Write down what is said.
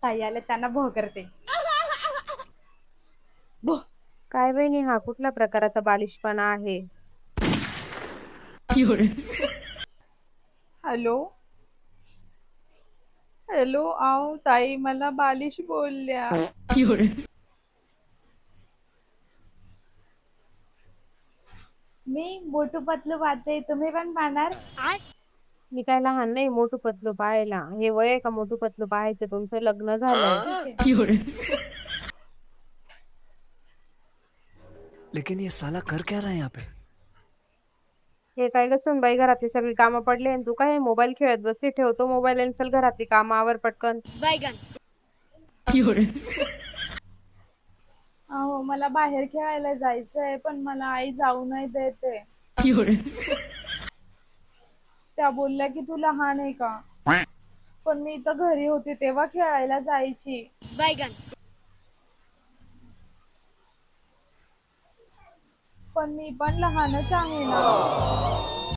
ताई आले त्यांना भो करते. भो. काय बहिणी, हा कुठल्या प्रकारचा बालिशपणा आहे? हॅलो हॅलो, आओ ताई मला बालिश बोलल्या. मी मोटू पतलू पाहते, तुम्ही पण पाहणार? मी काय लहान नाही मोठू पतलू पाहायला. हे वय आहे का मोठू पतलू पाहायचं? तुमचं लग्न झालंय. ठीक आहे. लेकिन ये साला कर क्या रहा है यहाँ पे? हे काय ग सुनबाई, घरातली सगळी कामं पडली आणि तू काय मोबाईल खेळत बसली? ठेवतो मोबाईल आणि चल घरातली कामं आवर पटकन. अहो मला बाहेर खेळायला जायचंय, पण मला आई जाऊ नाही देते. त्या बोलल्या की तू लहान आहे का? पण मी इथं घरी होती तेव्हा खेळायला जायची. पण मी पण लहानच आहे ना.